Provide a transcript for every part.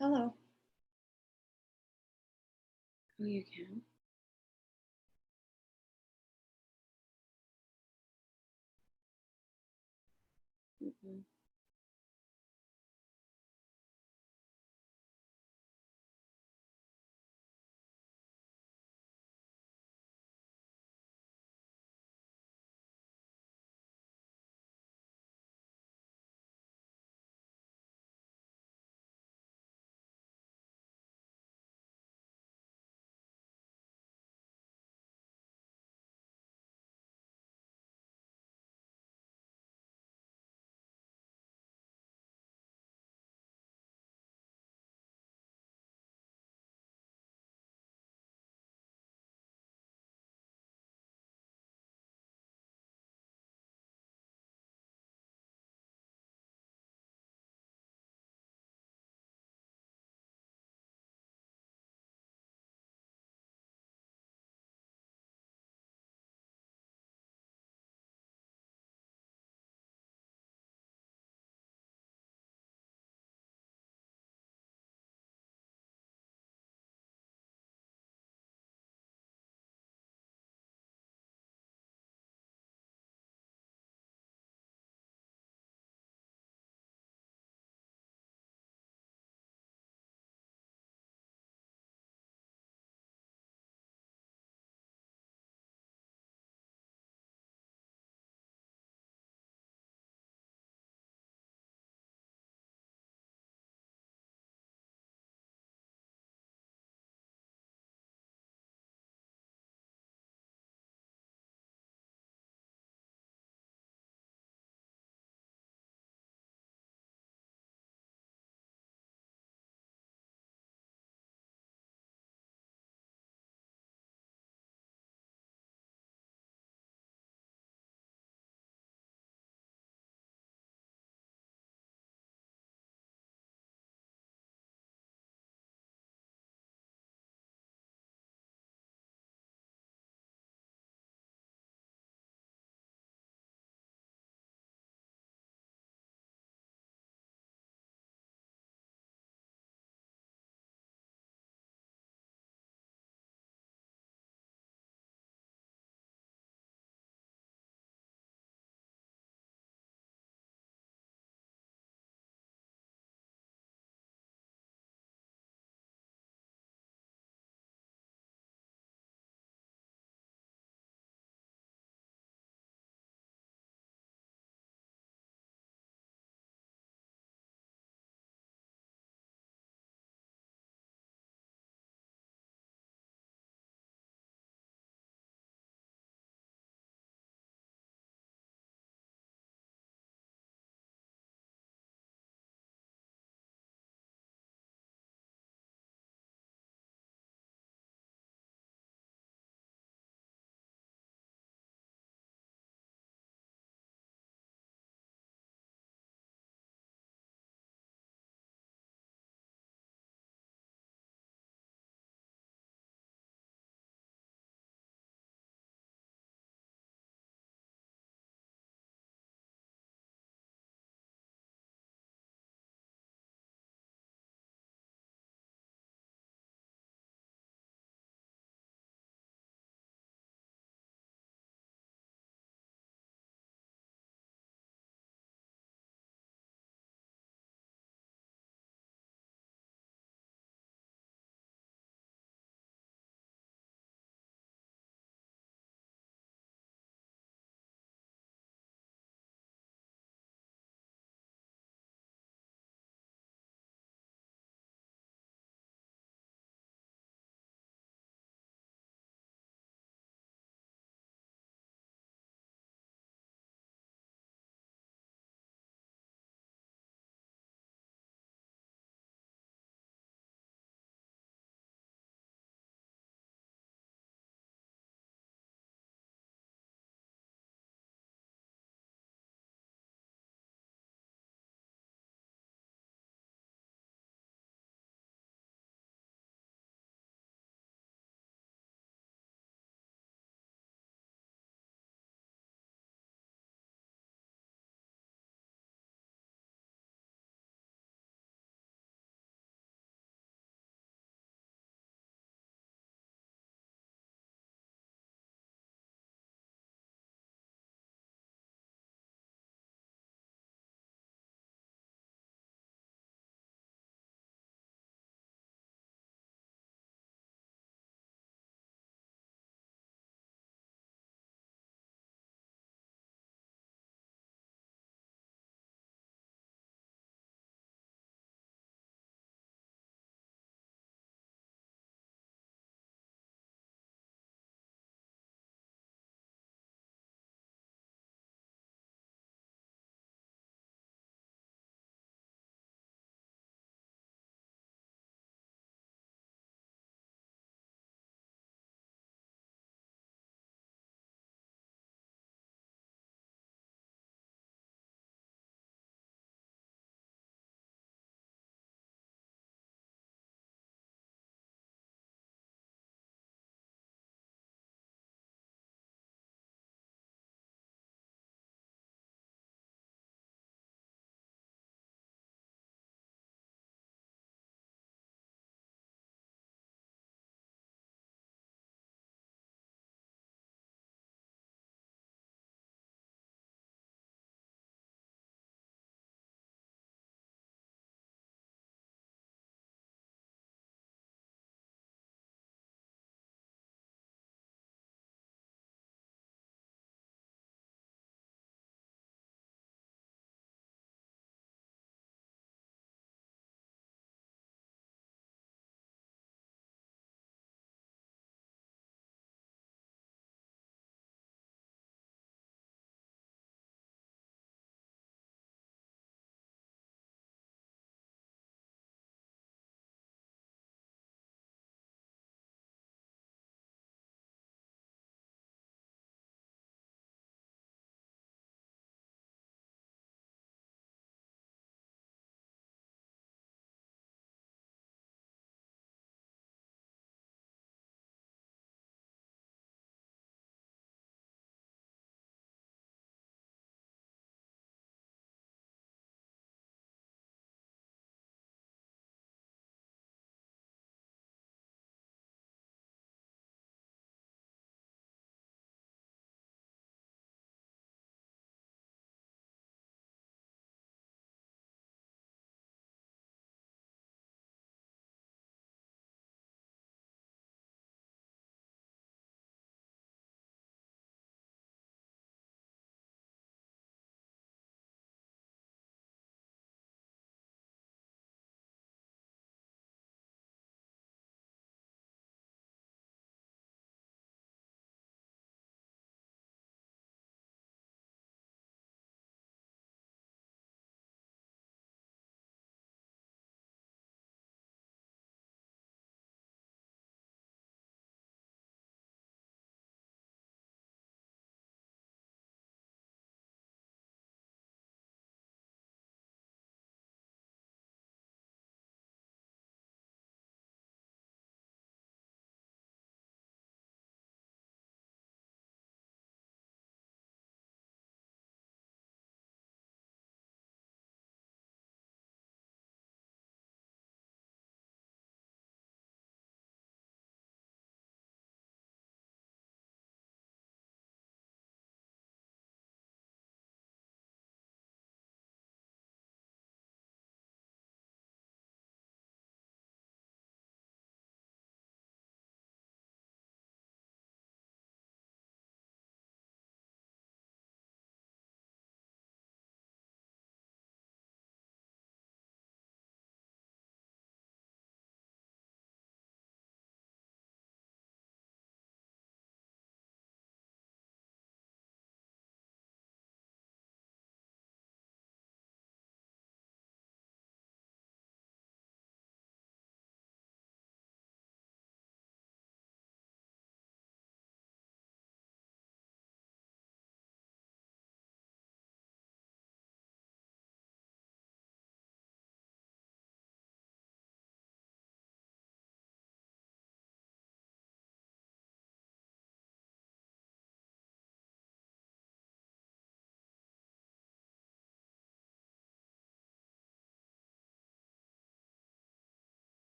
Hello. Oh, you can? Mm-mm.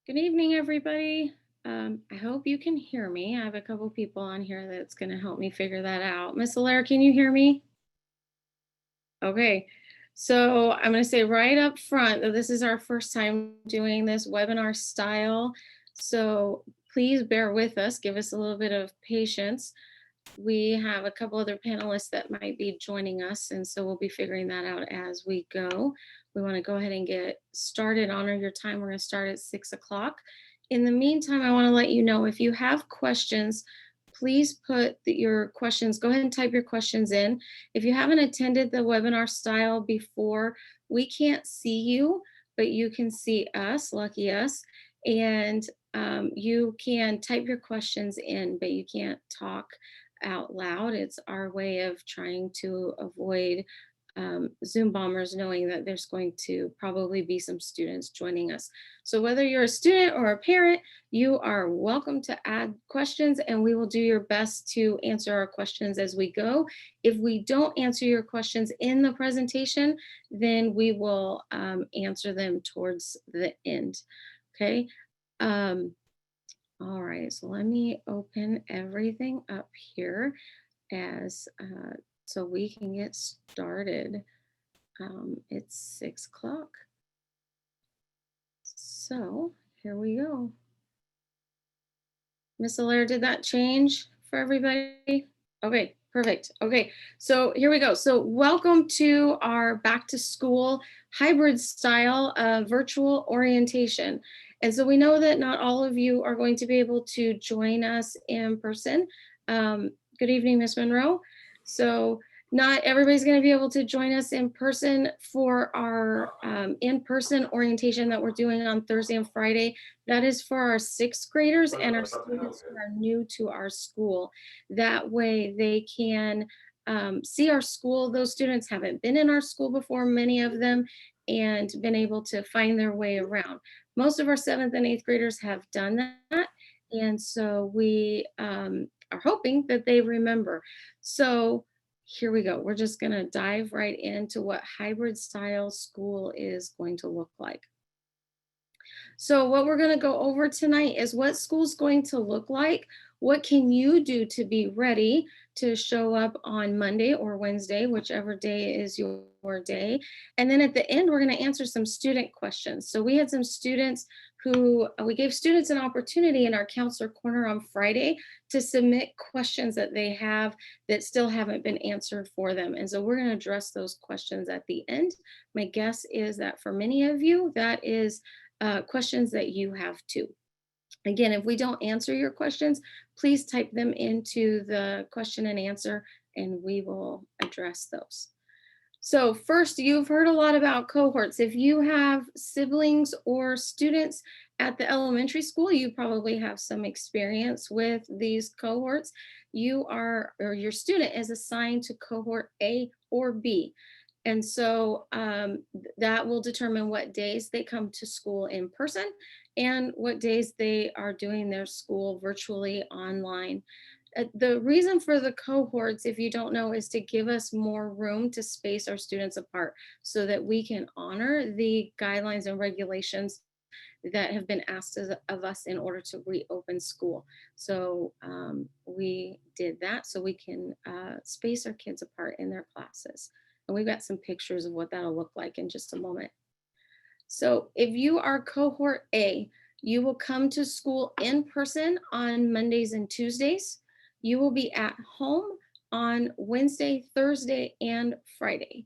Good evening, everybody. I hope you can hear me. I have a couple people on here that's going to help me figure that out. Miss Alaire, can you hear me? Okay. So I'm going to say right up front that this is our first time doing this webinar style. So please bear with us. Give us a little bit of patience. We have a couple other panelists that might be joining us, and so we'll be figuring that out as we go. We want to go ahead and get started. Honor your time. We're going to start at 6 o'clock. In the meantime, I want to let you know if you have questions, please put your questions, go ahead and type your questions in. If you haven't attended the webinar style before, we can't see you, but you can see us, lucky us. And you can type your questions in, but you can't talk out loud. It's our way of trying to avoid Zoom bombers, knowing that there's going to probably be some students joining us. So whether you're a student or a parent, you are welcome to add questions, and we will do your best to answer our questions as we go. If we don't answer your questions in the presentation, then we will answer them towards the end. Okay. All right, so let me open everything up here as so we can get started. It's 6 o'clock. So here we go. Miss Alaire, did that change for everybody? Okay, perfect. Okay, so here we go. So welcome to our back to school hybrid style virtual orientation. And so we know that not all of you are going to be able to join us in person. Good evening, Miss Monroe. So not everybody's going to be able to join us in person for our in-person orientation that we're doing on Thursday and Friday. That is for our sixth graders and our students who are new to our school. That way they can see our school. Those students haven't been in our school before, many of them, and been able to find their way around. Most of our seventh and eighth graders have done that. And so we are hoping that they remember. So here we go. We're just going to dive right into what hybrid style school is going to look like. So what we're going to go over tonight is what school's going to look like. What can you do to be ready to show up on Monday or Wednesday, whichever day is your day. And then at the end, we're going to answer some student questions. So we had some students who, we gave students an opportunity in our counselor corner on Friday to submit questions that they have that still haven't been answered for them. And so we're going to address those questions at the end. My guess is that for many of you, that is questions that you have too. Again, if we don't answer your questions, please type them into the question and answer and we will address those. So first, you've heard a lot about cohorts. If you have siblings or students at the elementary school, you probably have some experience with these cohorts. You are, or your student is assigned to cohort A or B. And so that will determine what days they come to school in person and what days they are doing their school virtually online. The reason for the cohorts, if you don't know, is to give us more room to space our students apart so that we can honor the guidelines and regulations that have been asked of us in order to reopen school. So we did that so we can space our kids apart in their classes. And we've got some pictures of what that'll look like in just a moment. So if you are cohort A, you will come to school in person on Mondays and Tuesdays. You will be at home on Wednesday, Thursday, and Friday.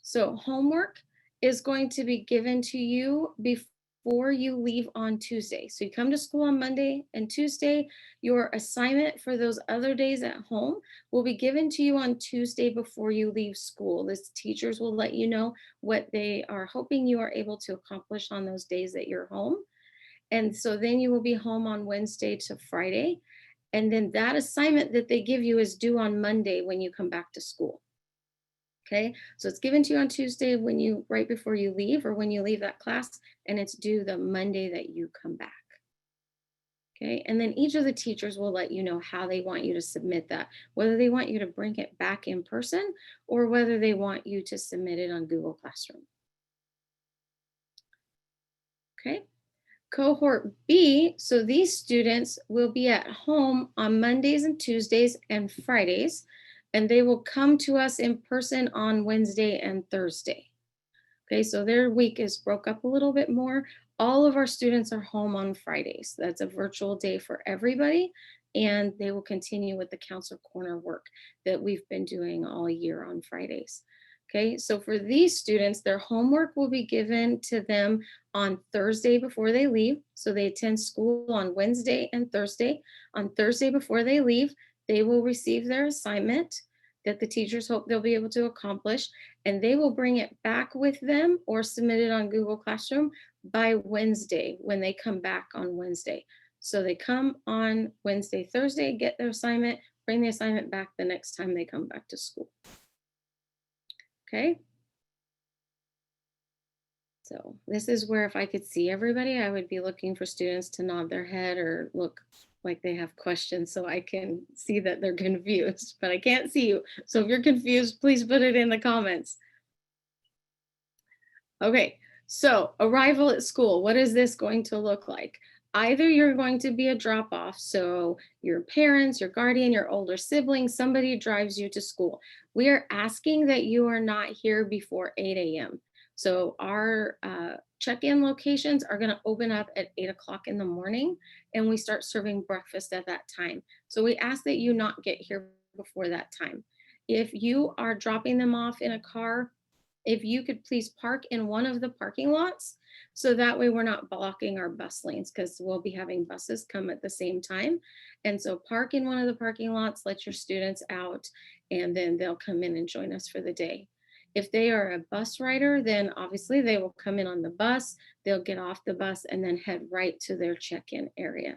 So homework is going to be given to you before you leave on Tuesday. So you come to school on Monday and Tuesday. Your assignment for those other days at home will be given to you on Tuesday before you leave school. The teachers will let you know what they are hoping you are able to accomplish on those days that you're home. And so then you will be home on Wednesday to Friday. And then that assignment that they give you is due on Monday when you come back to school. Okay, so it's given to you on Tuesday when you, right before you leave or when you leave that class, and it's due the Monday that you come back. Okay, and then each of the teachers will let you know how they want you to submit that, whether they want you to bring it back in person or whether they want you to submit it on Google Classroom. Okay, Cohort B, so these students will be at home on Mondays and Tuesdays and Fridays, and they will come to us in person on Wednesday and Thursday. Okay, so their week is broke up a little bit more. All of our students are home on Fridays. That's a virtual day for everybody, and they will continue with the Counselor Corner work that we've been doing all year on Fridays. Okay, so for these students, their homework will be given to them on Thursday before they leave. So they attend school on Wednesday and Thursday. On Thursday before they leave, they will receive their assignment that the teachers hope they'll be able to accomplish, and they will bring it back with them or submit it on Google Classroom by Wednesday when they come back on Wednesday. So they come on Wednesday, Thursday, get their assignment, bring the assignment back the next time they come back to school. Okay. So this is where if I could see everybody, I would be looking for students to nod their head or look like they have questions so I can see that they're confused, but I can't see you. So if you're confused, please put it in the comments. Okay, so arrival at school, what is this going to look like? Either you're going to be a drop off, so your parents, your guardian, your older sibling, somebody drives you to school. We are asking that you are not here before 8 a.m. So our check-in locations are going to open up at 8 o'clock in the morning, and we start serving breakfast at that time. So we ask that you not get here before that time. If you are dropping them off in a car, if you could please park in one of the parking lots, so that way we're not blocking our bus lanes, because we'll be having buses come at the same time. And so park in one of the parking lots, let your students out, and then they'll come in and join us for the day. If they are a bus rider, then obviously they will come in on the bus, they'll get off the bus and then head right to their check-in area.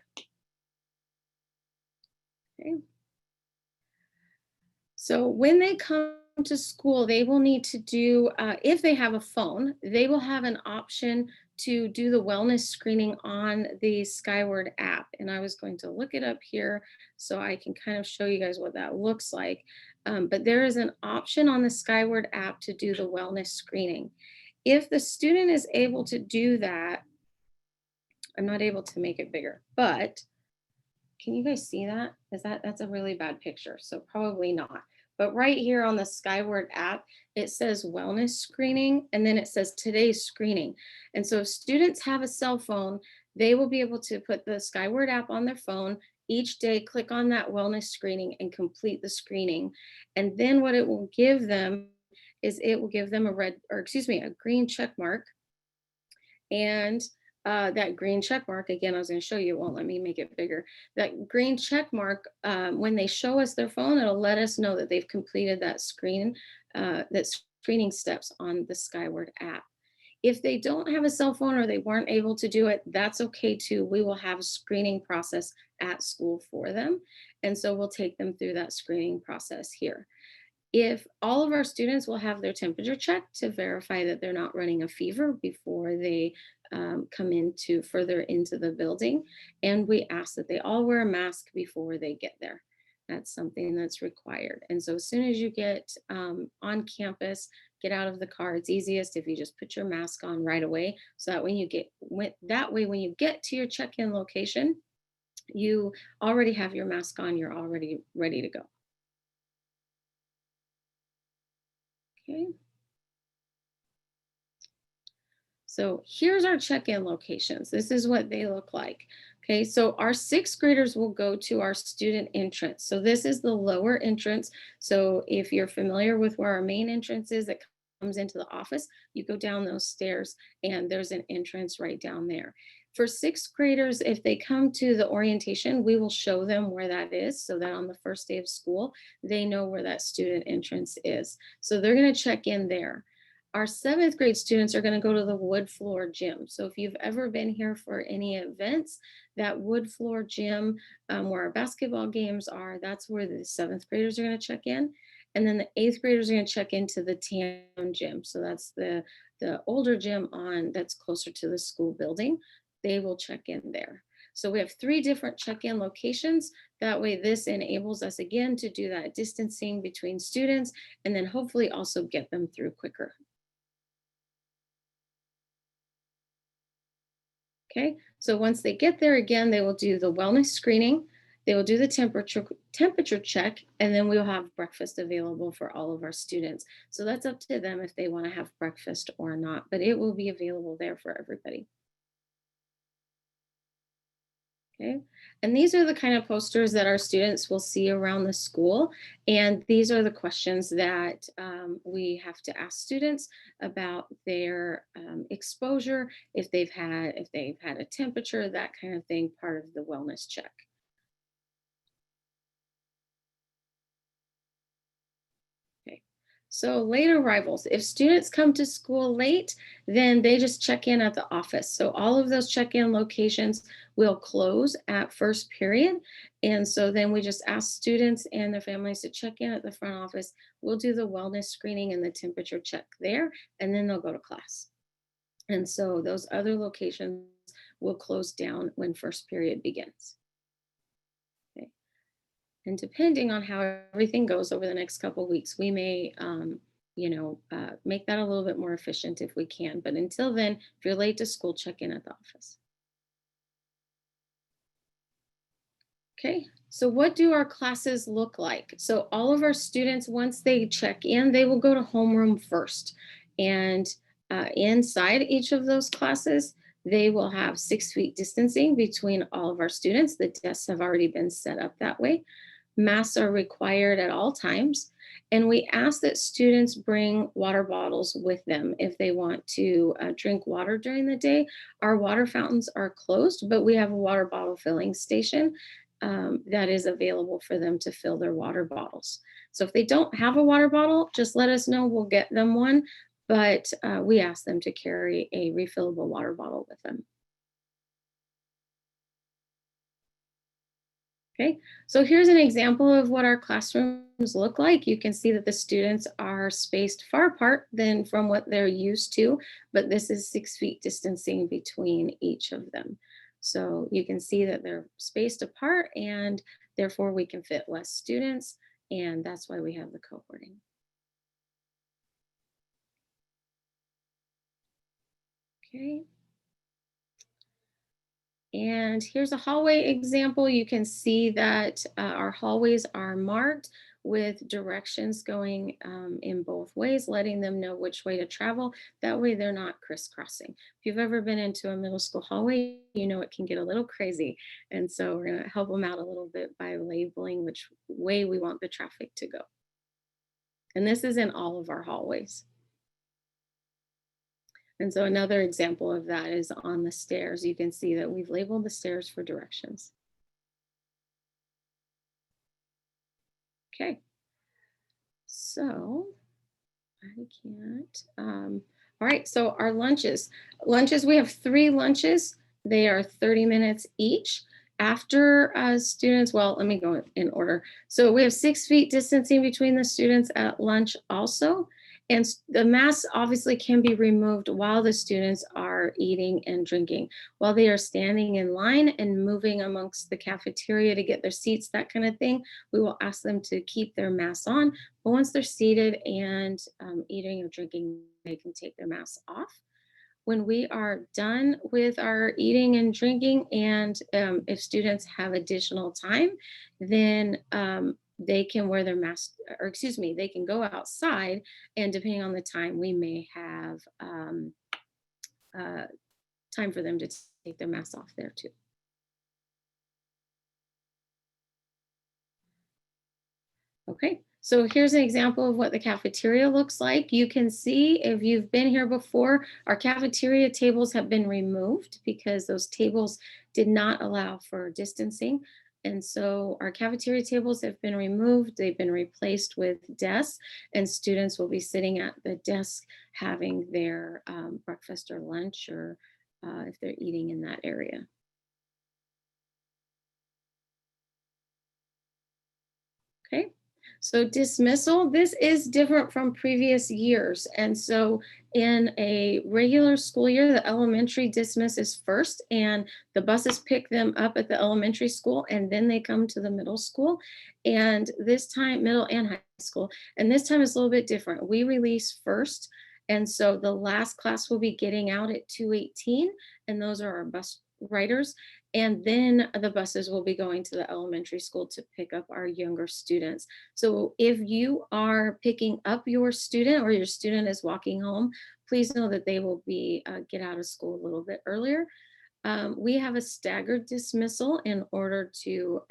Okay. So when they come to school, they will need to do, if they have a phone, they will have an option to do the wellness screening on the Skyward app. And I was going to look it up here so I can kind of show you guys what that looks like. But there is an option on the Skyward app to do the wellness screening. If the student is able to do that, I'm not able to make it bigger, but can you guys see that? That's a really bad picture, so probably not. But right here on the Skyward app, it says wellness screening, and then it says today's screening. And so if students have a cell phone, they will be able to put the Skyward app on their phone each day, click on that wellness screening and complete the screening. And then what it will give them is it will give them a green check mark. And that green check mark, again, I was going to show you, it won't let me make it bigger. That green check mark, when they show us their phone, it'll let us know that they've completed that screening steps on the Skyward app. If they don't have a cell phone or they weren't able to do it, that's okay too. We will have a screening process at school for them. And so we'll take them through that screening process here. If all of our students will have their temperature checked to verify that they're not running a fever before they come further into the building. And we ask that they all wear a mask before they get there. That's something that's required. And so as soon as you get on campus, get out of the car, it's easiest if you just put your mask on right away. So that when you get to your check-in location, you already have your mask on, you're already ready to go. Okay. So here's our check-in locations. This is what they look like. Okay, so our sixth graders will go to our student entrance. So this is the lower entrance. So if you're familiar with where our main entrance is that comes into the office, you go down those stairs and there's an entrance right down there. For sixth graders, if they come to the orientation, we will show them where that is so that on the first day of school, they know where that student entrance is. So they're going to check in there. Our seventh grade students are going to go to the wood floor gym. So if you've ever been here for any events, that wood floor gym where our basketball games are, that's where the seventh graders are going to check in. And then the eighth graders are going to check into the town gym. So that's the older gym that's closer to the school building. They will check in there. So we have 3 different check-in locations. That way this enables us again to do that distancing between students and then hopefully also get them through quicker. Okay, so once they get there again, they will do the wellness screening, they will do the temperature check, and then we'll have breakfast available for all of our students. So that's up to them if they want to have breakfast or not, but it will be available there for everybody. Okay. And these are the kind of posters that our students will see around the school. And these are the questions that we have to ask students about their exposure, if they've had a temperature, that kind of thing, part of the wellness check. Okay. So late arrivals, if students come to school late, then they just check in at the office. So all of those check-in locations will close at first period. And so then we just ask students and their families to check in at the front office. We'll do the wellness screening and the temperature check there, and then they'll go to class. And so those other locations will close down when first period begins. Okay. And depending on how everything goes over the next couple of weeks, we may, make that a little bit more efficient if we can. But until then, if you're late to school, check in at the office. Okay, so what do our classes look like? So all of our students, once they check in, they will go to homeroom first. And inside each of those classes, they will have 6 feet distancing between all of our students. The desks have already been set up that way. Masks are required at all times. And we ask that students bring water bottles with them if they want to drink water during the day. Our water fountains are closed, but we have a water bottle filling station that is available for them to fill their water bottles. So if they don't have a water bottle, just let us know. We'll get them one. But we ask them to carry a refillable water bottle with them. Okay, so here's an example of what our classrooms look like. You can see that the students are spaced far apart than from what they're used to, but this is 6 feet distancing between each of them. So you can see that they're spaced apart and therefore we can fit less students, and that's why we have the cohorting. Okay. And here's a hallway example. You can see that our hallways are marked with directions going in both ways, letting them know which way to travel. That way they're not crisscrossing. If you've ever been into a middle school hallway, you know it can get a little crazy. And so we're going to help them out a little bit by labeling which way we want the traffic to go. And this is in all of our hallways. And so another example of that is on the stairs. You can see that we've labeled the stairs for directions. Okay, so I can't. All right, so our lunches. Lunches, we have 3 lunches. They are 30 minutes each. After students, well, let me go in order. So we have 6 feet distancing between the students at lunch also. And the masks obviously can be removed while the students are eating and drinking. While they are standing in line and moving amongst the cafeteria to get their seats, that kind of thing, we will ask them to keep their masks on. But once they're seated and eating or drinking, they can take their masks off. When we are done with our eating and drinking, and if students have additional time, then they can wear their mask, or excuse me, they can go outside, and depending on the time, we may have uh, time for them to take their masks off there too. Okay, so here's an example of what the cafeteria looks like. You can see if you've been here before, our cafeteria tables have been removed because those tables did not allow for distancing. And so our cafeteria tables have been removed. They've been replaced with desks, and students will be sitting at the desk having their breakfast or lunch, or if they're eating in that area. Okay. So dismissal, this is different from previous years. And so in a regular school year, the elementary dismisses first, and the buses pick them up at the elementary school, and then they come to the middle school. And this time, middle and high school. And this time is a little bit different. We release first, And so the last class will be getting out at 2:18, and those are our bus riders. And then the buses will be going to the elementary school to pick up our younger students. So if you are picking up your student or your student is walking home, please know that they will be get out of school a little bit earlier. We have a staggered dismissal in order to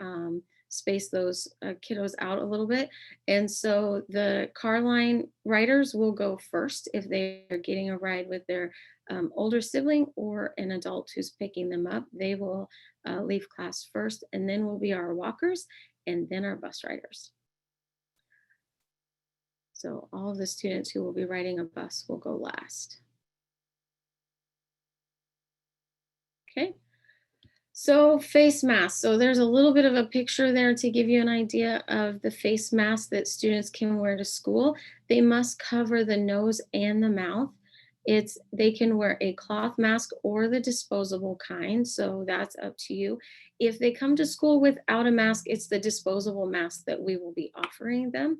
space those kiddos out a little bit. And so the car line riders will go first if they are getting a ride with their older sibling or an adult who's picking them up. They will leave class first, and then will be our walkers and then our bus riders. So all of the students who will be riding a bus will go last. Okay. So face masks. So there's a little bit of a picture there to give you an idea of the face mask that students can wear to school. They must cover the nose and the mouth. They can wear a cloth mask or the disposable kind, so that's up to you. If they come to school without a mask, it's the disposable mask that we will be offering them.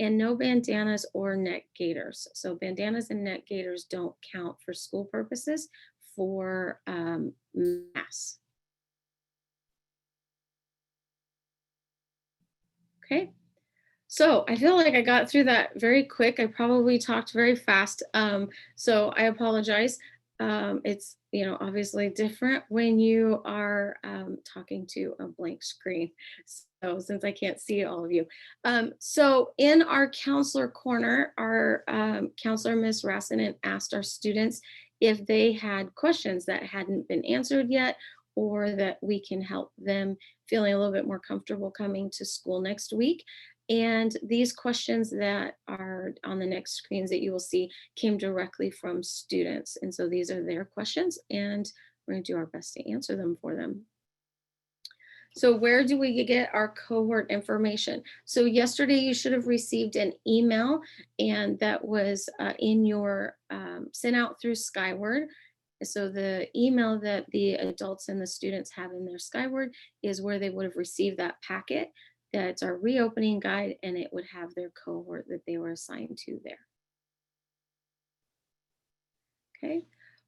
And no bandanas or neck gaiters. So bandanas and neck gaiters don't count for school purposes for masks. Okay, so I feel like I got through that very quick. I probably talked very fast, so I apologize. It's obviously different when you are talking to a blank screen. So since I can't see all of you, so in our counselor corner, our counselor Miss Rassinen asked our students if they had questions that hadn't been answered yet, or that we can help them feeling a little bit more comfortable coming to school next week. And these questions that are on the next screens that you will see came directly from students. And so these are their questions, and we're going to do our best to answer them for them. So where do we get our cohort information? So yesterday you should have received an email, and that was in your sent out through Skyward. So the email that the adults and the students have in their Skyward is where they would have received that packet. That's our reopening guide, and it would have their cohort that they were assigned to there. Okay.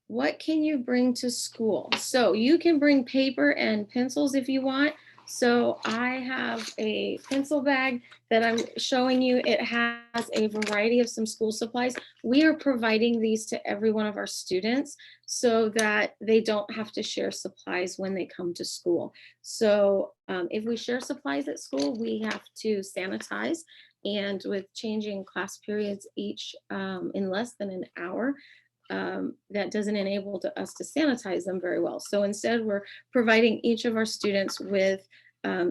What can you bring to school? So you can bring paper and pencils if you want. So I have a pencil bag that I'm showing you. It has a variety of some school supplies. We are providing these to every one of our students so that they don't have to share supplies when they come to school. So if we share supplies at school, we have to sanitize. And with changing class periods each in less than an hour, that doesn't enable us to sanitize them very well. So instead, we're providing each of our students with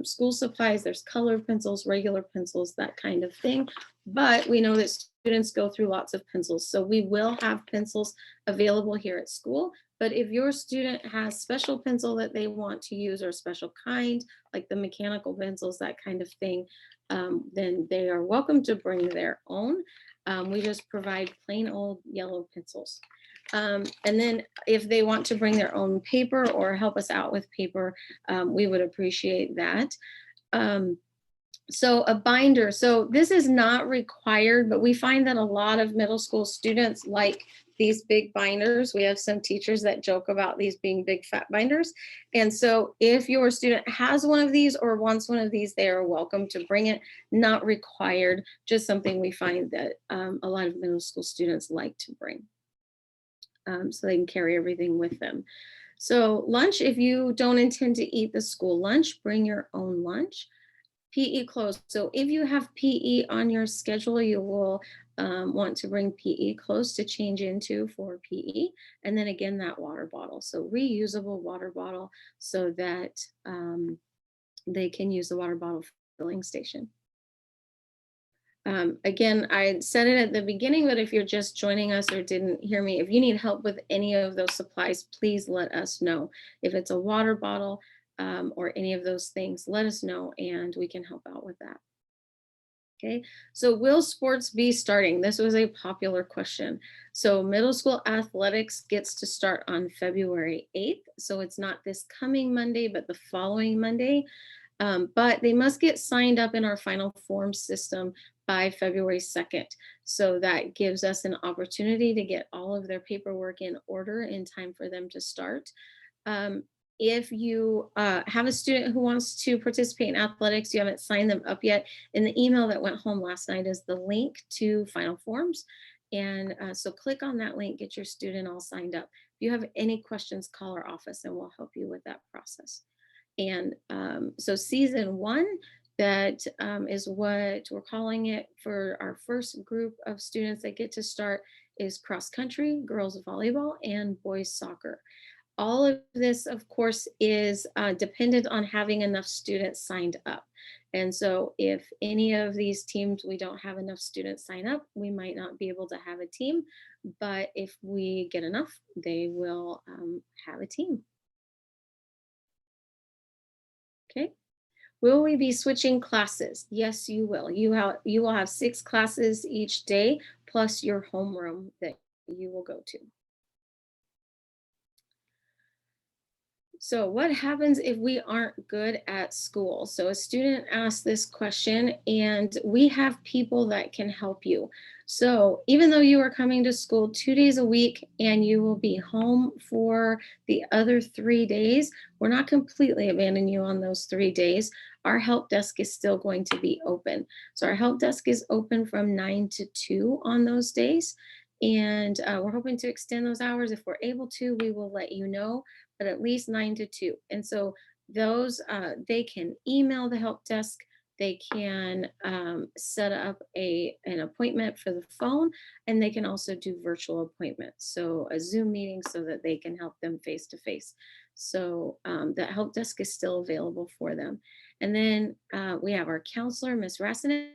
school supplies. There's colored pencils, regular pencils, that kind of thing. But we know that students go through lots of pencils. So we will have pencils available here at school. But if your student has special pencil that they want to use, or a special kind, like the mechanical pencils, that kind of thing, then they are welcome to bring their own. We just provide plain old yellow pencils. And then if they want to bring their own paper or help us out with paper, we would appreciate that. So a binder. So this is not required, but we find that a lot of middle school students like these big binders. We have some teachers that joke about these being big fat binders. And so if your student has one of these or wants one of these, they are welcome to bring it. Not required, just something we find that a lot of middle school students like to bring. So they can carry everything with them. So lunch, if you don't intend to eat the school lunch, bring your own lunch. PE clothes. So if you have PE on your schedule, you will want to bring PE clothes to change into for PE. And then again, that water bottle. So reusable water bottle so that they can use the water bottle filling station. Again, I said it at the beginning, but if you're just joining us or didn't hear me, if you need help with any of those supplies, please let us know. If it's a water bottle, or any of those things, let us know and we can help out with that. Okay, so will sports be starting? This was a popular question. So middle school athletics gets to start on February 8th. So it's not this coming Monday, but the following Monday. But they must get signed up in our final form system by February 2nd. So that gives us an opportunity to get all of their paperwork in order in time for them to start. Um, if you have a student who wants to participate in athletics, you haven't signed them up yet, in the email that went home last night is the link to Final Forms. And so click on that link, get your student all signed up. If you have any questions, call our office and we'll help you with that process. And so season one, that is what we're calling it for our first group of students that get to start, is cross country, girls volleyball, and boys soccer. All of this, of course, is dependent on having enough students signed up. And so if any of these teams, we don't have enough students sign up, we might not be able to have a team. But if we get enough, they will have a team. Okay. Will we be switching classes? Yes, you will. You will have 6 classes each day, plus your homeroom that you will go to. So, what happens if we aren't good at school? So, a student asked this question, and we have people that can help you. So, even though you are coming to school 2 days a week and you will be home for the other 3 days, we're not completely abandoning you on those 3 days. Our help desk is still going to be open. So, our help desk is open from 9 to 2 on those days. And we're hoping to extend those hours. If we're able to, we will let you know, but at least 9 to 2. And so those, they can email the help desk. They can set up an appointment for the phone, and they can also do virtual appointments. So a Zoom meeting so that they can help them face to face. So the help desk is still available for them. And then we have our counselor, Miss Rassinen.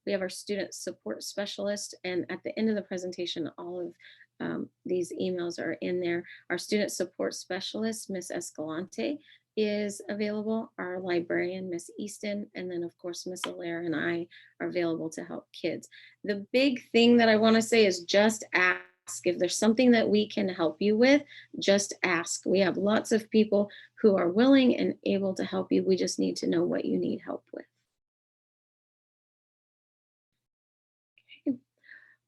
We have our student support specialist. And at the end of the presentation, all of these emails are in there. Our student support specialist, Miss Escalante, is available. Our librarian, Miss Easton, and then of course, Miss Allaire and I are available to help kids. The big thing that I want to say is just ask. If there's something that we can help you with, just ask. We have lots of people who are willing and able to help you. We just need to know what you need help with.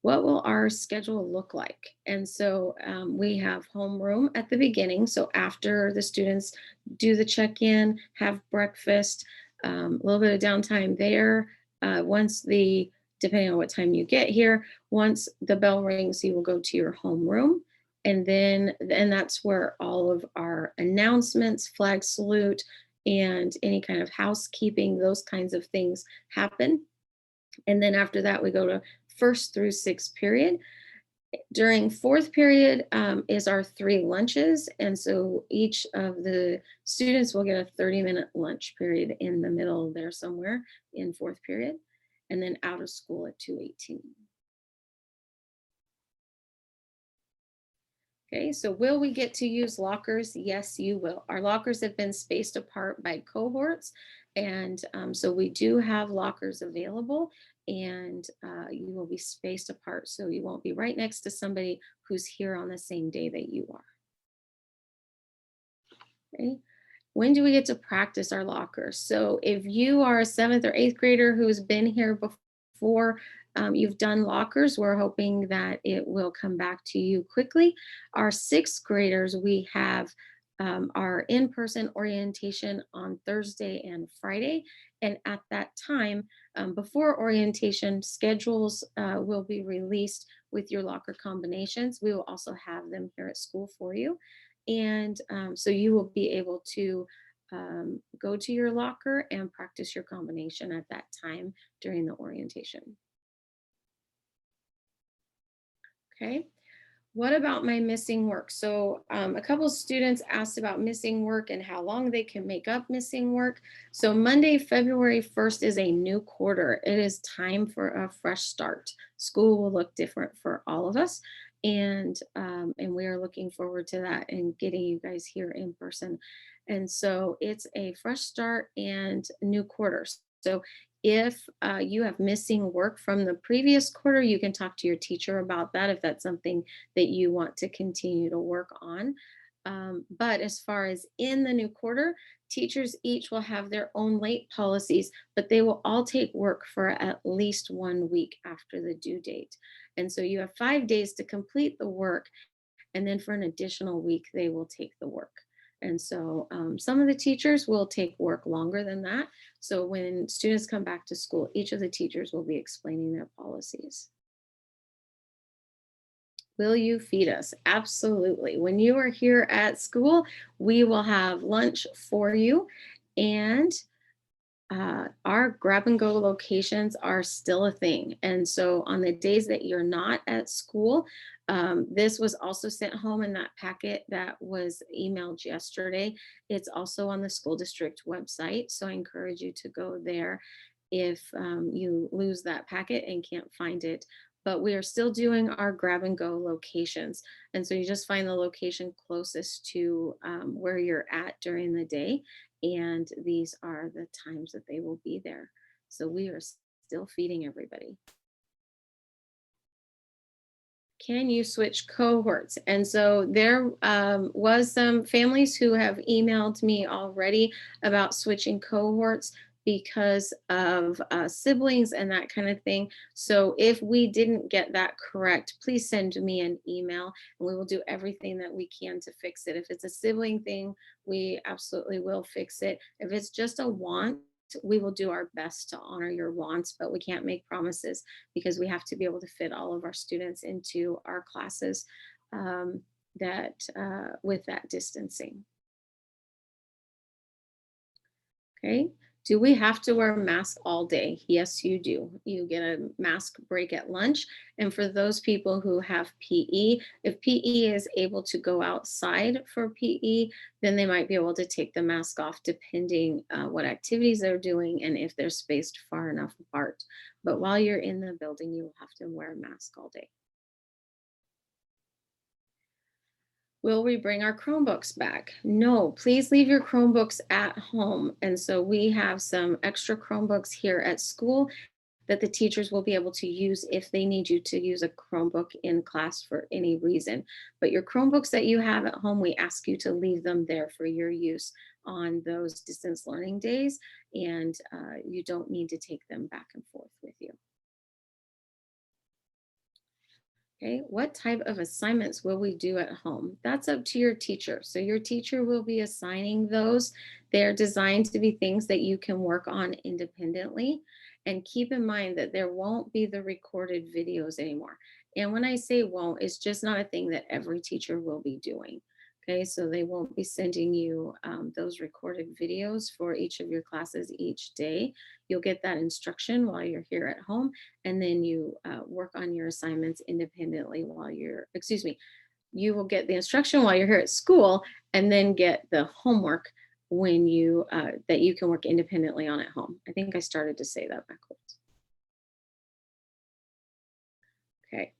What will our schedule look like? And so we have homeroom at the beginning. So after the students do the check-in, have breakfast, a little bit of downtime there. Depending on what time you get here, once the bell rings, you will go to your homeroom. And that's where all of our announcements, flag salute, and any kind of housekeeping, those kinds of things happen. And then after that, we go to first through sixth period. During fourth period is our 3 lunches. And so each of the students will get a 30-minute lunch period in the middle there somewhere in fourth period, and then out of school at 2:18. Okay, so will we get to use lockers? Yes, you will. Our lockers have been spaced apart by cohorts. And so we do have lockers available, and you will be spaced apart. So you won't be right next to somebody who's here on the same day that you are. Okay. When do we get to practice our lockers? So if you are a 7th or 8th grader who's been here before, you've done lockers, we're hoping that it will come back to you quickly. Our 6th graders, we have our in-person orientation on Thursday and Friday. And at that time, before orientation, schedules will be released with your locker combinations. We will also have them here at school for you. And so you will be able to go to your locker and practice your combination at that time during the orientation. Okay. What about my missing work? So a couple of students asked about missing work and how long they can make up missing work. So Monday, February 1st is a new quarter. It is time for a fresh start. School will look different for all of us. And we are looking forward to that and getting you guys here in person. And so it's a fresh start and new quarter. So if you have missing work from the previous quarter, you can talk to your teacher about that if that's something that you want to continue to work on. But as far as in the new quarter, teachers each will have their own late policies, but they will all take work for at least 1 week after the due date. And so you have 5 days to complete the work, and then for an additional week, they will take the work. And so some of the teachers will take work longer than that. So when students come back to school, each of the teachers will be explaining their policies. Will you feed us? Absolutely. When you are here at school, we will have lunch for you. And our grab and go locations are still a thing. And so on the days that you're not at school, this was also sent home in that packet that was emailed yesterday. It's also on the school district website. So I encourage you to go there if you lose that packet and can't find it. But we are still doing our grab and go locations. And so you just find the location closest to where you're at during the day, and these are the times that they will be there. So we are still feeding everybody. Can you switch cohorts? And so there was some families who have emailed me already about switching cohorts because of siblings and that kind of thing. So if we didn't get that correct, please send me an email and we will do everything that we can to fix it. If it's a sibling thing, we absolutely will fix it. If it's just a want, we will do our best to honor your wants, but we can't make promises because we have to be able to fit all of our students into our classes that with that distancing. Okay. Do we have to wear a mask all day? Yes, you do. You get a mask break at lunch. And for those people who have PE, if PE is able to go outside for PE, then they might be able to take the mask off depending what activities they're doing and if they're spaced far enough apart. But while you're in the building, you will have to wear a mask all day. Will we bring our Chromebooks back? No, please leave your Chromebooks at home. And so we have some extra Chromebooks here at school that the teachers will be able to use if they need you to use a Chromebook in class for any reason. But your Chromebooks that you have at home, we ask you to leave them there for your use on those distance learning days. And you don't need to take them back and forth with you. Okay, what type of assignments will we do at home? That's up to your teacher. So your teacher will be assigning those. They're designed to be things that you can work on independently. And keep in mind that there won't be the recorded videos anymore. And when I say won't, it's just not a thing that every teacher will be doing. Okay, so they won't be sending you those recorded videos for each of your classes each day. You'll get that instruction while you're here at home, and then you work on your assignments independently while excuse me, you will get the instruction while you're here at school and then get the homework when that you can work independently on at home. I think I started to say that backwards. Okay.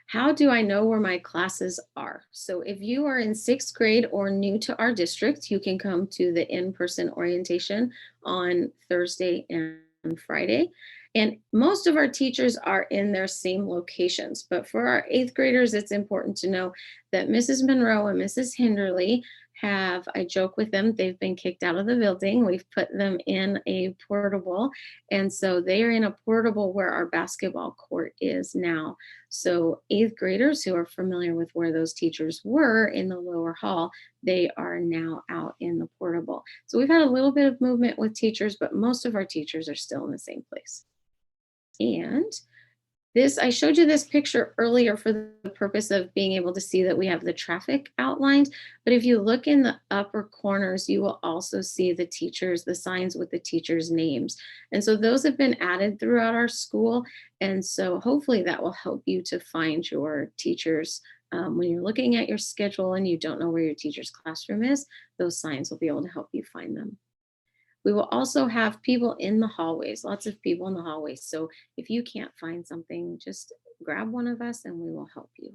How do I know where my classes are? So if you are in sixth grade or new to our district, you can come to the in-person orientation on Thursday and Friday. And most of our teachers are in their same locations. But for our eighth graders, it's important to know that Mrs. Monroe and Mrs. Hinderly I joke with them, they've been kicked out of the building. We've put them in a portable. And so they are in a portable where our basketball court is now. So eighth graders who are familiar with where those teachers were in the lower hall, they are now out in the portable. So we've had a little bit of movement with teachers, but most of our teachers are still in the same place. And I showed you this picture earlier for the purpose of being able to see that we have the traffic outlined. But if you look in the upper corners, you will also see the signs with the teachers' names. And so those have been added throughout our school. And so hopefully that will help you to find your teachers. When you're looking at your schedule and you don't know where your teacher's classroom is, those signs will be able to help you find them. We will also have people in the hallways, lots of people in the hallways. So if you can't find something, just grab one of us and we will help you.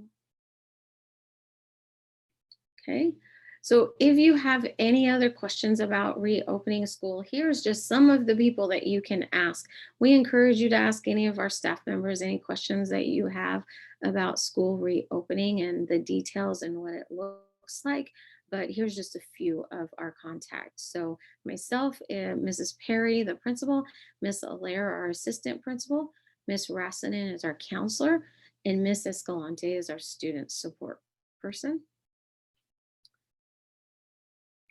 Okay. So if you have any other questions about reopening school, here's just some of the people that you can ask. We encourage you to ask any of our staff members any questions that you have about school reopening and the details and what it looks looks like, but here's just a few of our contacts. So myself, Mrs. Perry, the principal, Miss Allaire, our assistant principal, Miss Rassinen is our counselor, and Miss Escalante is our student support person.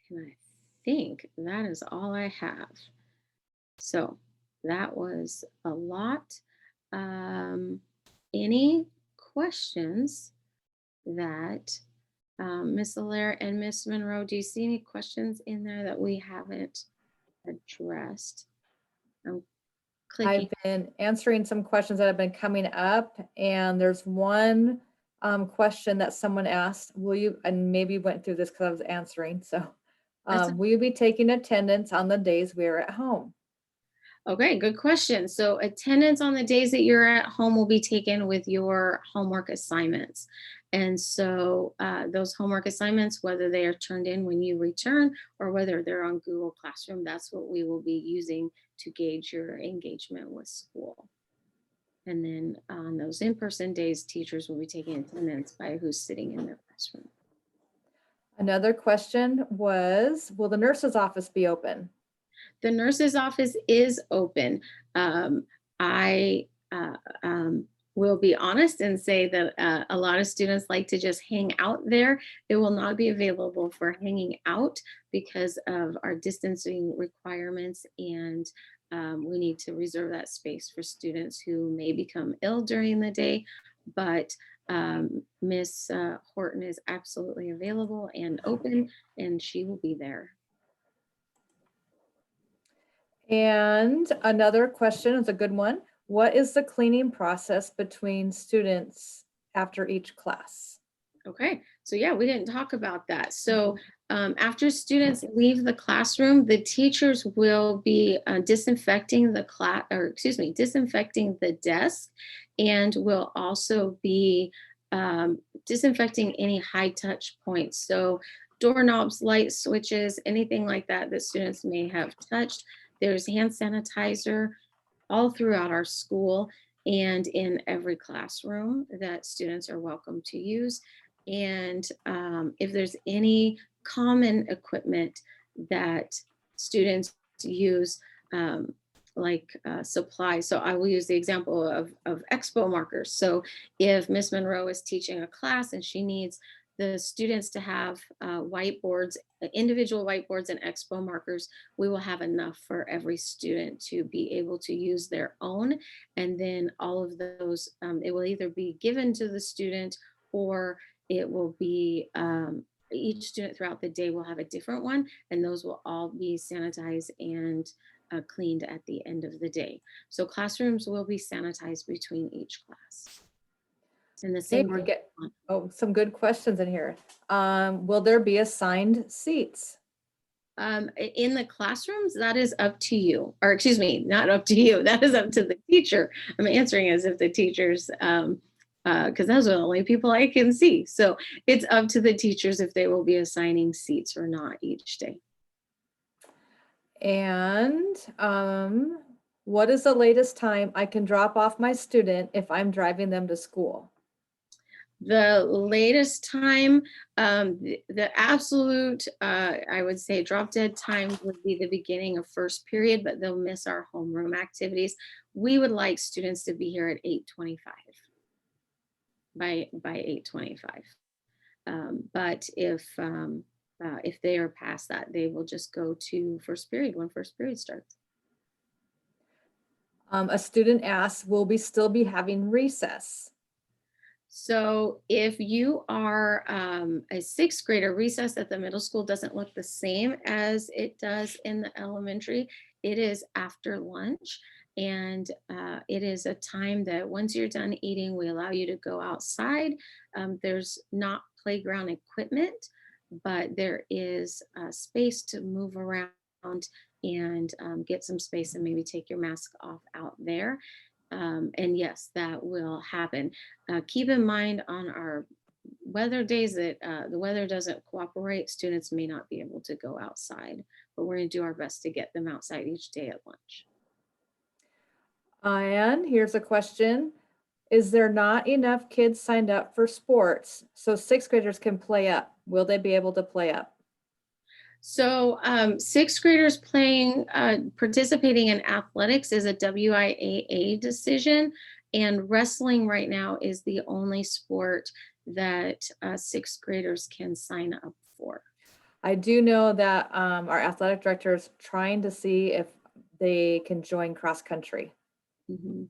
And I think that is all I have. So that was a lot. Any questions that Miss Allaire and Miss Monroe, do you see any questions in there that we haven't addressed? I'm clicking. I've been answering some questions that have been coming up, and there's one question that someone asked, will you, and maybe went through this because I was answering, so will you be taking attendance on the days we are at home? Okay, good question. So attendance on the days that you're at home will be taken with your homework assignments. And so those homework assignments, whether they are turned in when you return or whether they're on Google Classroom, that's what we will be using to gauge your engagement with school. And then on those in-person days, teachers will be taking attendance by who's sitting in their classroom. Another question was, will the nurse's office be open? The nurse's office is open. I will be honest and say that a lot of students like to just hang out there. It will not be available for hanging out because of our distancing requirements, and we need to reserve that space for students who may become ill during the day. But Miss Horton is absolutely available and open, and she will be there. And another question is a good one. What is the cleaning process between students after each class? Okay, so yeah, we didn't talk about that. So after students leave the classroom, the teachers will be disinfecting the disinfecting the desk, and will also be disinfecting any high touch points. So doorknobs, light switches, anything like that that students may have touched. There's hand sanitizer all throughout our school and in every classroom that students are welcome to use. And if there's any common equipment that students use, like supplies. So I will use the example of expo markers. So if Miss Monroe is teaching a class and she needs the students to have whiteboards, individual whiteboards and expo markers, we will have enough for every student to be able to use their own. And then all of those, it will either be given to the student or it will be, each student throughout the day will have a different one, and those will all be sanitized and cleaned at the end of the day. So classrooms will be sanitized between each class. And the Hey, same we're thing. some good questions in here. Will there be assigned seats? In the classrooms, that is up to you, or excuse me, not up to you. That is up to the teacher. I'm answering as if the teachers, because those are the only people I can see. So it's up to the teachers if they will be assigning seats or not each day. And what is the latest time I can drop off my student if I'm driving them to school? The latest time, the absolute, I would say drop dead time would be the beginning of first period, but they'll miss our homeroom activities. We would like students to be here at 8:25, by 8:25. But if they are past that, they will just go to first period when first period starts. A student asks, will we still be having recess? So if you are a sixth grader, recess at the middle school doesn't look the same as it does in the elementary. It is after lunch, and it is a time that once you're done eating, we allow you to go outside. There's not playground equipment, but there is space to move around and get some space and maybe take your mask off out there. And yes, that will happen. Keep in mind on our weather days that the weather doesn't cooperate, students may not be able to go outside, but we're going to do our best to get them outside each day at lunch. And here's a question. Is there not enough kids signed up for sports so sixth graders can play up Will they be able to play up? So sixth graders participating in athletics is a WIAA decision, and wrestling right now is the only sport that sixth graders can sign up for. I do know that our athletic director is trying to see if they can join cross country. Mhm.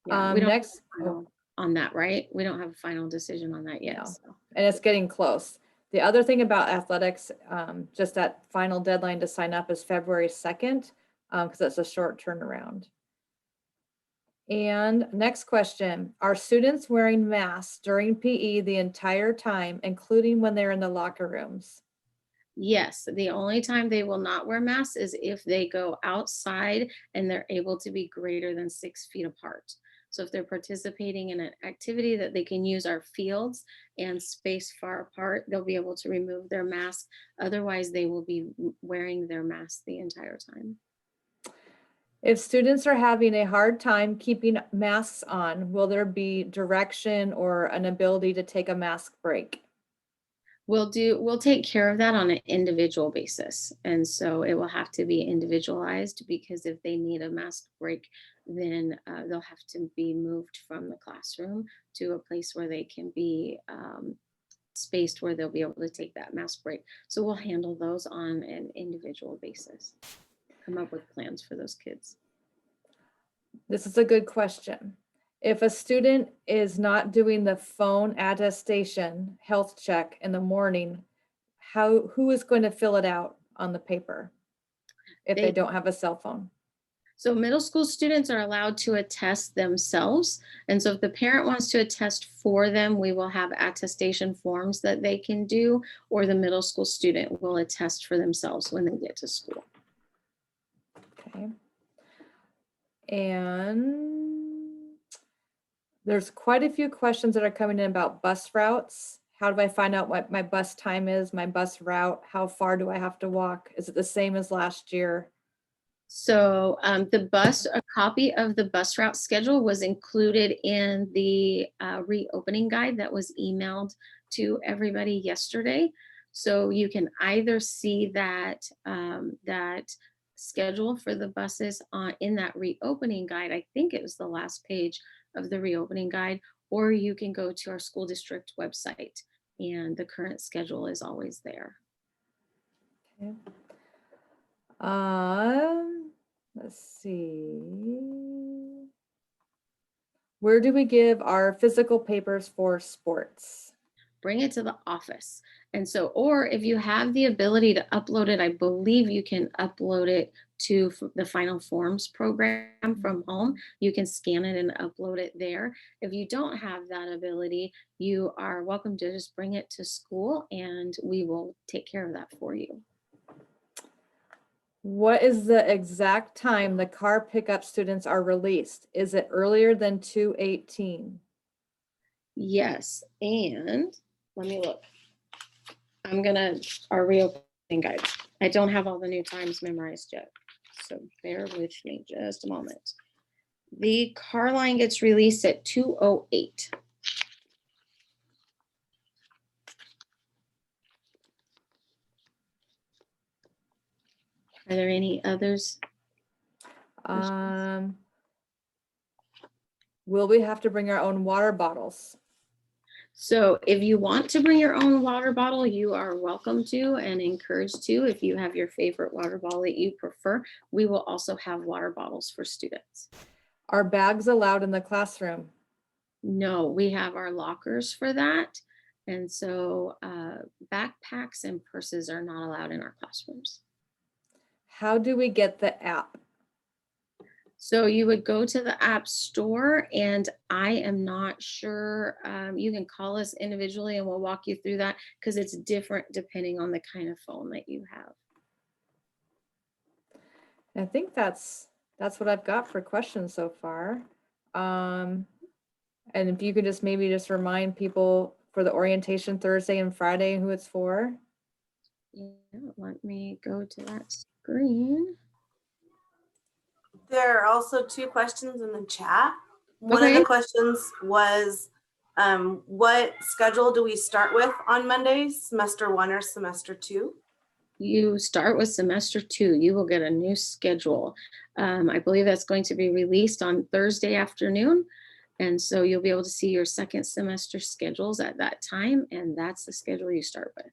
Yeah, we don't Next, have a final on that, right? We don't have a final decision on that yet. No. So. And it's getting close. The other thing about athletics, just that final deadline to sign up is February 2nd, because that's a short turnaround. And next question, are students wearing masks during PE the entire time, including when they're in the locker rooms? Yes, the only time they will not wear masks is if they go outside and they're able to be greater than 6 feet apart. So if they're participating in an activity that they can use our fields and space far apart, they'll be able to remove their mask. Otherwise, they will be wearing their mask the entire time. If students are having a hard time keeping masks on, will there be direction or an ability to take a mask break? We'll take care of that on an individual basis. And so it will have to be individualized, because if they need a mask break, then they'll have to be moved from the classroom to a place where they can be spaced, where they'll be able to take that mask break. So we'll handle those on an individual basis, come up with plans for those kids. This is a good question. If a student is not doing the phone attestation health check in the morning, who is going to fill it out on the paper if they don't have a cell phone? So middle school students are allowed to attest themselves. And so if the parent wants to attest for them, we will have attestation forms that they can do, or the middle school student will attest for themselves when they get to school. Okay. And there's quite a few questions that are coming in about bus routes. How do I find out what my bus time is, my bus route? How far do I have to walk? Is it the same as last year? So a copy of the bus route schedule was included in the reopening guide that was emailed to everybody yesterday. So you can either see that schedule for the buses in that reopening guide. I think it was the last page of the reopening guide, or you can go to our school district website, and the current schedule is always there. Okay. Let's see. Where do we give our physical papers for sports? Bring it to the office. And so, or if you have the ability to upload it, I believe you can upload it to the Final Forms program from home. You can scan it and upload it there. If you don't have that ability, you are welcome to just bring it to school, and we will take care of that for you. What is the exact time the car pickup students are released? Is it earlier than 2:18? Yes, and let me look. Our reopening guide. I don't have all the new times memorized yet, so bear with me just a moment. The car line gets released at 2:08. Are there any others? Will we have to bring our own water bottles? So if you want to bring your own water bottle, you are welcome to and encouraged to. If you have your favorite water bottle that you prefer, we will also have water bottles for students. Are bags allowed in the classroom? No, we have our lockers for that. And so backpacks and purses are not allowed in our classrooms. How do we get the app? So you would go to the app store, and I am not sure. You can call us individually and we'll walk you through that, because it's different depending on the kind of phone that you have. I think that's what I've got for questions so far. And if you could just maybe remind people for the orientation Thursday and Friday who it's for. Yeah, let me go to that screen. There are also two questions in the chat. One of the questions was, What schedule do we start with on Mondays, semester 1 or semester 2? You start with semester 2. You will get a new schedule. I believe that's going to be released on Thursday afternoon. And so you'll be able to see your second semester schedules at that time. And that's the schedule you start with.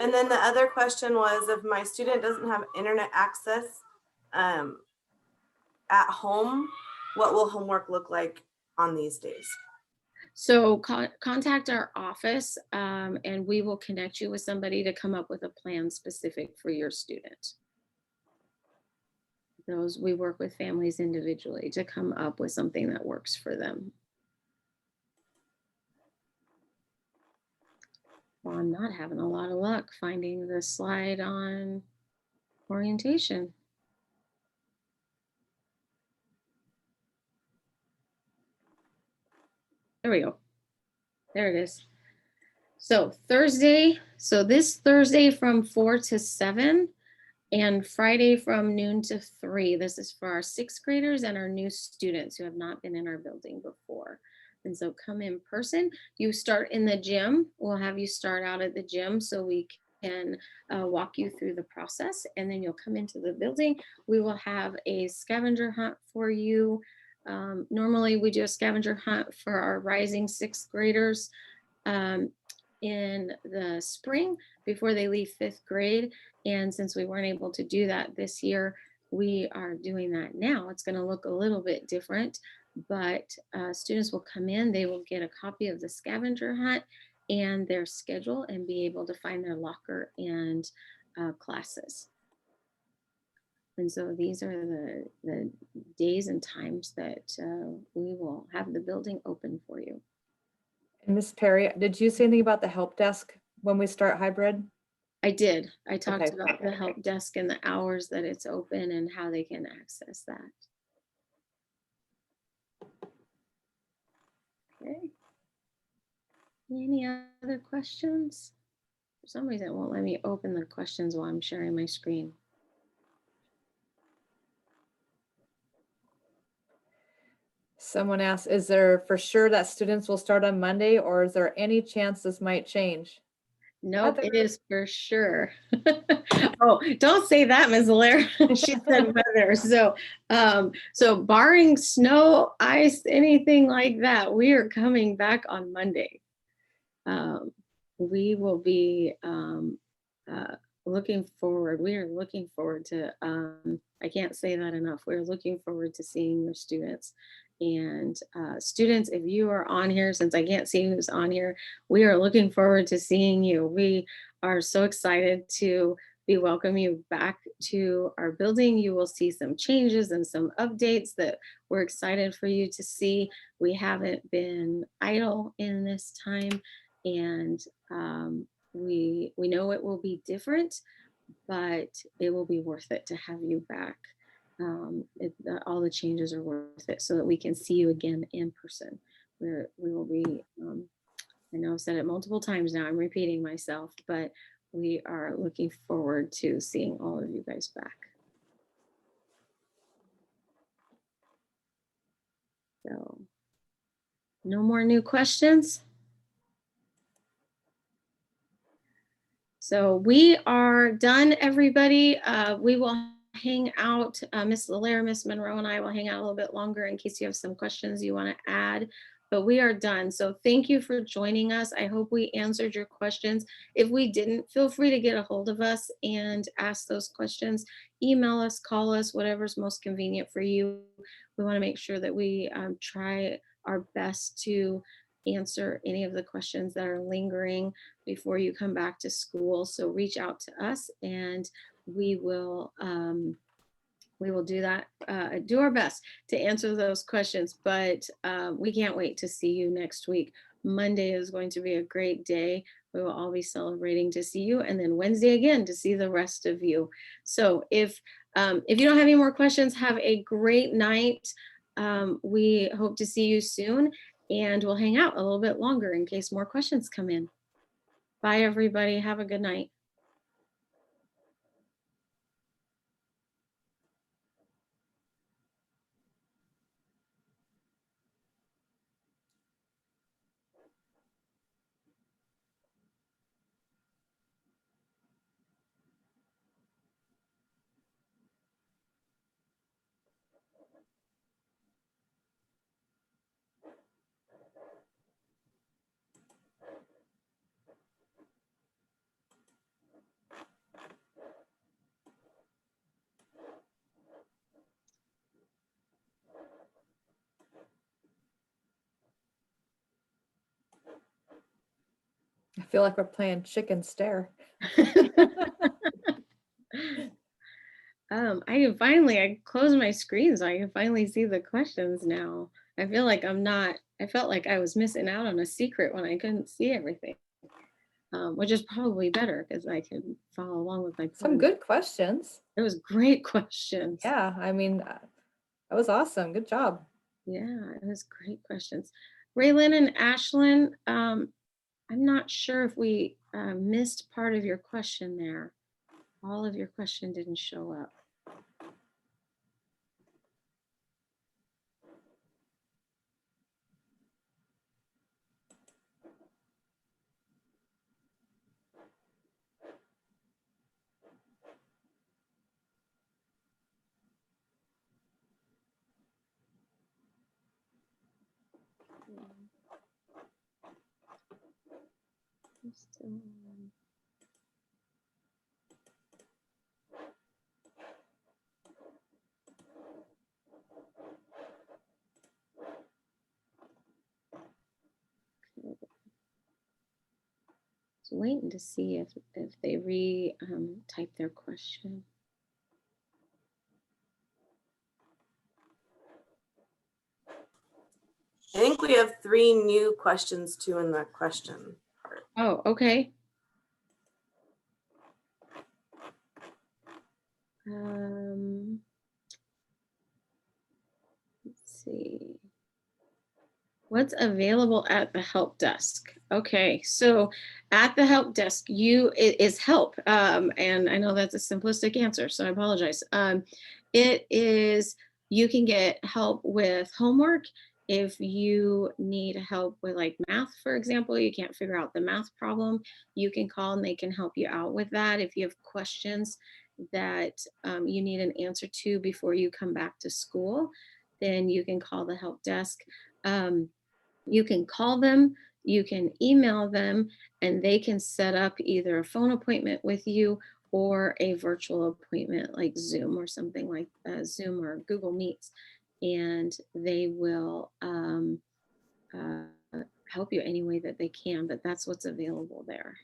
And then the other question was, if my student doesn't have internet access at home, what will homework look like on these days? So contact our office and we will connect you with somebody to come up with a plan specific for your student. We work with families individually to come up with something that works for them. Well, I'm not having a lot of luck finding the slide on orientation. There we go. There it is. So Thursday, so this Thursday from 4 to 7 and Friday from noon to 3. This is for our 6th graders and our new students who have not been in our building before. And so come in person. You start in the gym. We'll have you start out at the gym so we can walk you through the process, and then you'll come into the building. We will have a scavenger hunt for you. Normally we do a scavenger hunt for our rising 6th graders in the spring before they leave 5th grade. And since we weren't able to do that this year, we are doing that now. It's going to look a little bit different, but students will come in, they will get a copy of the scavenger hunt and their schedule and be able to find their locker and classes. And so these are the days and times that we will have the building open for you. And Ms. Perry, did you say anything about the help desk when we start hybrid? I did. I talked Okay. about the help desk and the hours that it's open and how they can access that. Okay. Any other questions? For some reason, it won't let me open the questions while I'm sharing my screen. Someone asked, is there for sure that students will start on Monday, or is there any chance this might change? Nope, it is for sure. Oh, don't say that, Ms. Allaire. She said weather. So barring snow, ice, anything like that, we are coming back on Monday. We will be looking forward. We are looking forward to, I can't say that enough. We're looking forward to seeing your students. And students, if you are on here, since I can't see who's on here, we are looking forward to seeing you. We are so excited to be welcoming you back to our building. You will see some changes and some updates that we're excited for you to see. We haven't been idle in this time, and we know it will be different, but it will be worth it to have you back. All the changes are worth it so that we can see you again in person. We will be, I know I've said it multiple times now, I'm repeating myself, but we are looking forward to seeing all of you guys back. So, no more new questions? So we are done, everybody. We will hang out. Ms. Allaire, Ms. Monroe, and I will hang out a little bit longer in case you have some questions you want to add. But we are done. So thank you for joining us. I hope we answered your questions. If we didn't, feel free to get a hold of us and ask those questions. Email us, call us, whatever's most convenient for you. We want to make sure that we try our best to answer any of the questions that are lingering before you come back to school. So reach out to us and we will do that, do our best to answer those questions, but we can't wait to see you next week. Monday is going to be a great day. We will all be celebrating to see you, and then Wednesday again to see the rest of you. So if you don't have any more questions, have a great night. We hope to see you soon, and we'll hang out a little bit longer in case more questions come in. Bye, everybody. Have a good night. I feel like we're playing chicken stare. I closed my screen so I can finally see the questions now. I feel like I felt like I was missing out on a secret when I couldn't see everything. Which is probably better because I can follow along with my Some plan. good questions. It was great questions. Yeah, I mean, that was awesome. Good job. Yeah, it was great questions. Raylan and Ashlyn, I'm not sure if we missed part of your question there. All of your question didn't show up. Still on. So waiting to see if they type their question. I think we have 3 new questions too in the question part. Oh, okay. Let's see. What's available at the help desk? Okay, so at the help desk, it is help. And I know that's a simplistic answer, so I apologize. It is, you can get help with homework. If you need help with like math, for example, you can't figure out the math problem, you can call and they can help you out with that. If you have questions that you need an answer to before you come back to school, then you can call the help desk. You can call them, you can email them, and they can set up either a phone appointment with you or a virtual appointment like Zoom or something like Zoom or Google Meets. And they will help you any way that they can, but that's what's available there.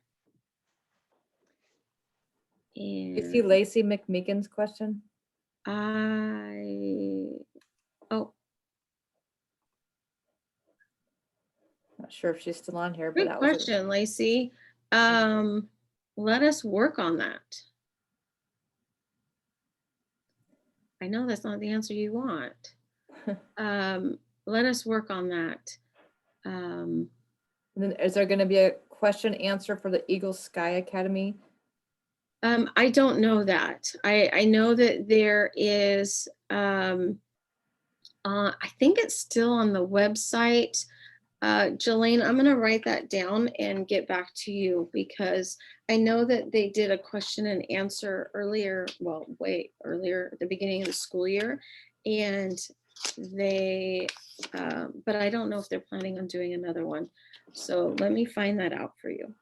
You see And Lacey McMeekin's question? oh, Not sure if she's still on here, but great that was question, Lacey. Let us work on that. I know that's not the answer you want. Let us work on that. And then is there going to be a question answer for the Eagle Sky Academy? I don't know that. I know that there is, I think it's still on the website. Jelaine, I'm going to write that down and get back to you because I know that they did a question and answer earlier, well, way earlier at the beginning of the school year. And they, but I don't know if they're planning on doing another one. So let me find that out for you.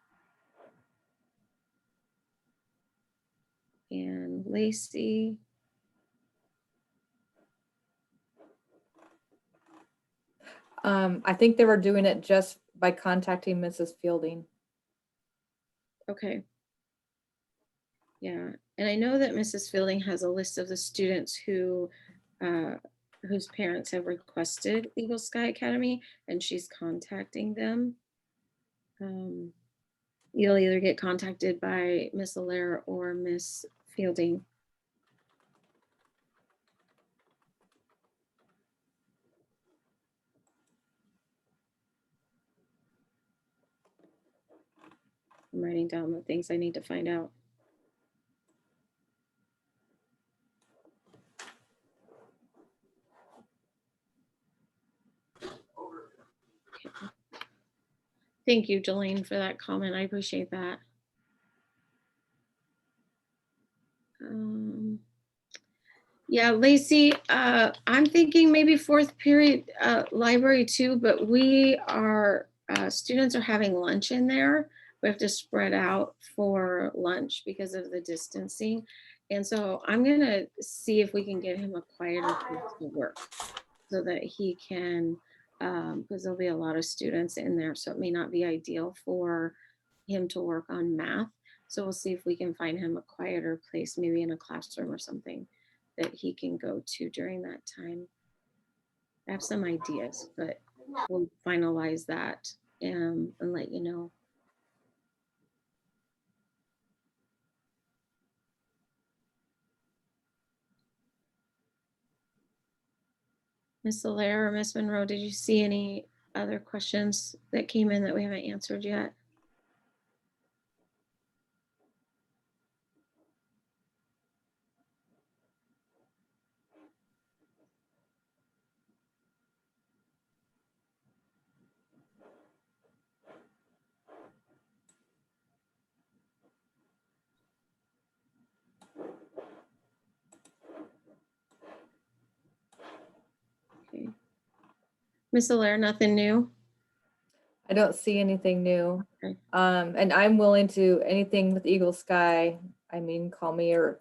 And Lacey. I think they were doing it just by contacting Mrs. Fielding. Okay. Yeah, and I know that Mrs. Fielding has a list of the students who whose parents have requested Eagle Sky Academy, and she's contacting them. You'll either get contacted by Miss Allaire or Miss Fielding. I'm writing down the things I need to find out. Okay. Thank you, Jolene, for that comment. I appreciate that. Yeah, Lacey, I'm thinking maybe 4th period library too, but we are, students are having lunch in there. We have to spread out for lunch because of the distancing. And so I'm gonna see if we can get him a quieter place to work so that he can, because there'll be a lot of students in there. So it may not be ideal for him to work on math. So we'll see if we can find him a quieter place, maybe in a classroom or something that he can go to during that time. I have some ideas, but we'll finalize that and let you know. Miss Allaire or Miss Monroe, did you see any other questions that came in that we haven't answered yet? Okay. Miss Allaire, nothing new? I don't see anything new. Okay. And I'm willing to, anything with Eagle Sky, I mean, call me or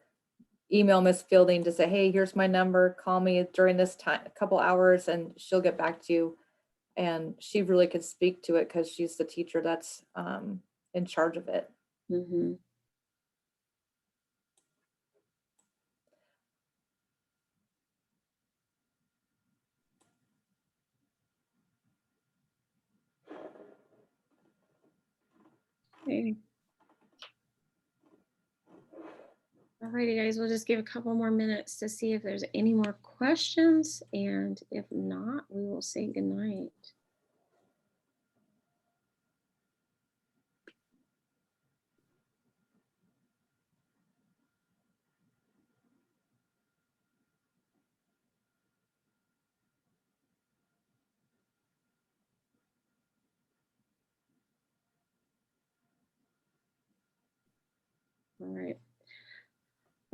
email Miss Fielding to say, hey, here's my number, call me during this time, a couple hours, and she'll get back to you. And she really could speak to it because she's the teacher that's in charge of it. Mm-hmm. Okay. Alrighty, guys, we'll just give a couple more minutes to see if there's any more questions. And if not, we will say goodnight. All right.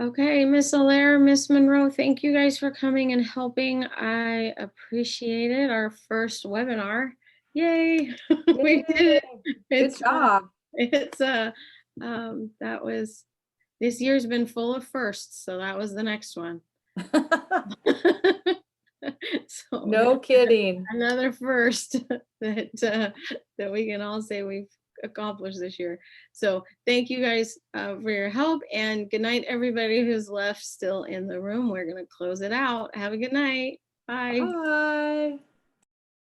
Okay, Miss Allaire, Miss Monroe, thank you guys for coming and helping. I appreciate it. Our first webinar. Yay. We did it. Good job. That was, this year's been full of firsts, so that was the next one. So No kidding. another first that we can all say we've accomplished this year. So thank you guys for your help, and good night everybody who's left still in the room. We're gonna close it out. Have a good night. Bye. Bye.